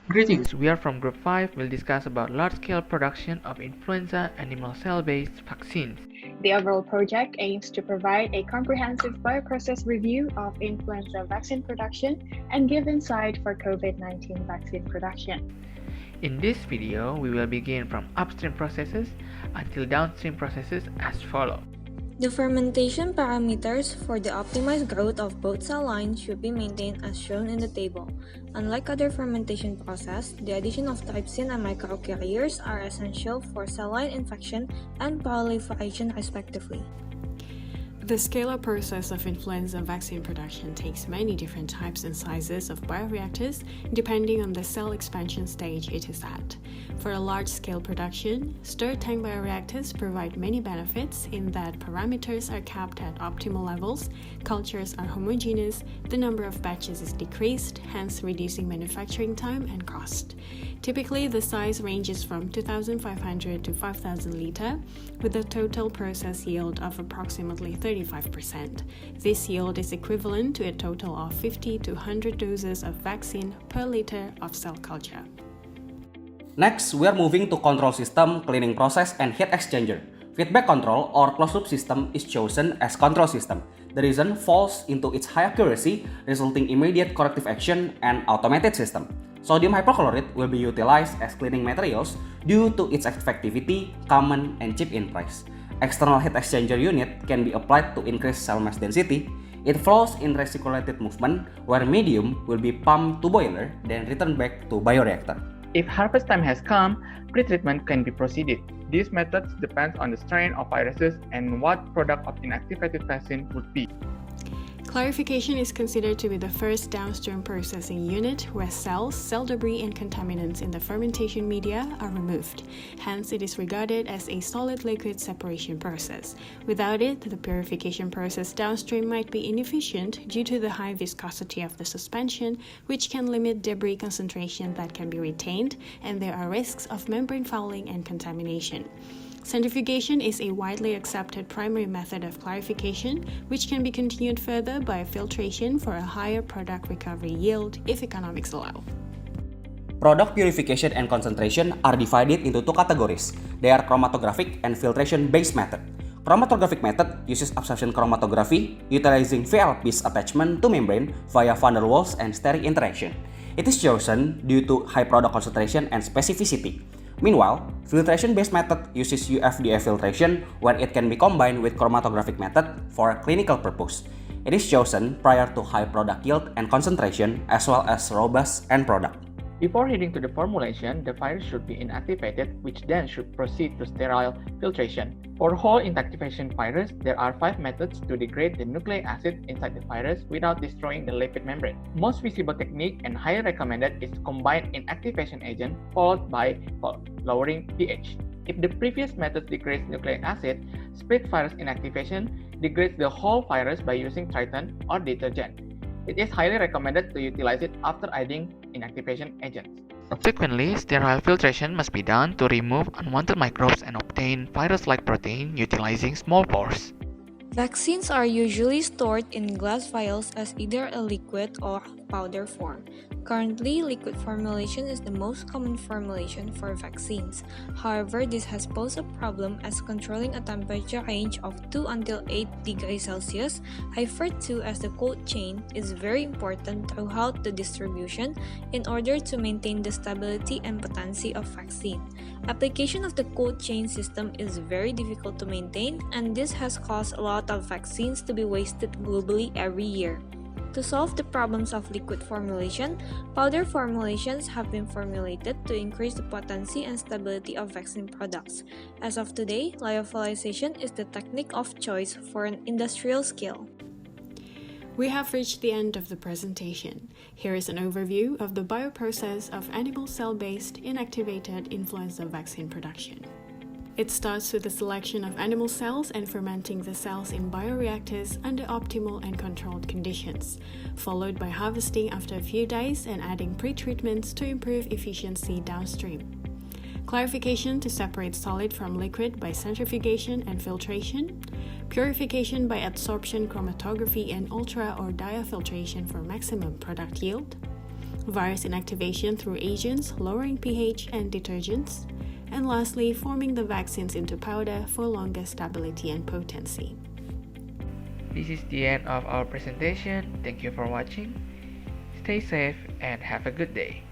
Greetings, we are from Group 5. We'll discuss about large-scale production of influenza animal cell-based vaccines. The overall project aims to provide a comprehensive bioprocess review of influenza vaccine production and give insight for COVID-19 vaccine production. In this video, we will begin from upstream processes until downstream processes as follows. The fermentation parameters for the optimized growth of both cell lines should be maintained as shown in the table. Unlike other fermentation processes, the addition of trypsin and microcarriers are essential for cell line infection and proliferation respectively. The scale-up process of influenza vaccine production takes many different types and sizes of bioreactors depending on the cell expansion stage it is at. For a large-scale production, stirred tank bioreactors provide many benefits in that parameters are kept at optimal levels, cultures are homogeneous, the number of batches is decreased, hence reducing manufacturing time and cost. Typically, the size ranges from 2,500 to 5,000 liter, with a total process yield of approximately 35%. This yield is equivalent to a total of 50 to 100 doses of vaccine per liter of cell culture. Next, we are moving to control system, cleaning process, and heat exchanger. Feedback control or closed-loop system is chosen as control system. The reason falls into its high accuracy, resulting immediate corrective action and automated system. Sodium hypochlorite will be utilized as cleaning materials due to its effectivity, common, and cheap in price. External heat exchanger unit can be applied to increase cell mass density. It flows in reticulated movement where medium will be pumped to boiler, then returned back to bioreactor. If harvest time has come, pretreatment can be proceeded. These methods depend on the strain of viruses and what product of inactivated vaccine would be. Clarification is considered to be the first downstream processing unit where cells, cell debris, and contaminants in the fermentation media are removed. Hence, it is regarded as a solid-liquid separation process. Without it, the purification process downstream might be inefficient due to the high viscosity of the suspension, which can limit debris concentration that can be retained, and there are risks of membrane fouling and contamination. Centrifugation is a widely accepted primary method of clarification, which can be continued further by filtration for a higher product recovery yield if economics allow. Product purification and concentration are divided into two categories. They are chromatographic and filtration-based method. Chromatographic method uses absorption chromatography, utilizing VLP's attachment to membrane via van der Waals and steric interaction. It is chosen due to high product concentration and specificity. Meanwhile, filtration-based method uses UFDF filtration where it can be combined with chromatographic method for a clinical purpose. It is chosen prior to high product yield and concentration as well as robust end product. Before heading to the formulation, the virus should be inactivated, which then should proceed to sterile filtration. For whole inactivation virus, there are 5 methods to degrade the nucleic acid inside the virus without destroying the lipid membrane. Most visible technique and highly recommended is combined inactivation agent followed by lowering pH. If the previous method degrades nucleic acid, split virus inactivation degrades the whole virus by using Triton or detergent. It is highly recommended to utilize it after adding inactivation agents. Subsequently, sterile filtration must be done to remove unwanted microbes and obtain virus-like protein utilizing small pores. Vaccines are usually stored in glass vials as either a liquid or powder form. Currently, liquid formulation is the most common formulation for vaccines. However, this has posed a problem as controlling a temperature range of 2 until 8 degrees Celsius, referred to as the cold chain, is very important throughout the distribution in order to maintain the stability and potency of vaccine. Application of the cold chain system is very difficult to maintain, and this has caused a lot of vaccines to be wasted globally every year. To solve the problems of liquid formulation, powder formulations have been formulated to increase the potency and stability of vaccine products. As of today, lyophilization is the technique of choice for an industrial scale. We have reached the end of the presentation. Here is an overview of the bioprocess of animal cell-based inactivated influenza vaccine production. It starts with the selection of animal cells and fermenting the cells in bioreactors under optimal and controlled conditions, followed by harvesting after a few days and adding pre-treatments to improve efficiency downstream. Clarification to separate solid from liquid by centrifugation and filtration, purification by adsorption chromatography and ultra or diafiltration for maximum product yield, virus inactivation through agents, lowering pH and detergents, and lastly, forming the vaccines into powder for longer stability and potency. This is the end of our presentation. Thank you for watching. Stay safe and have a good day.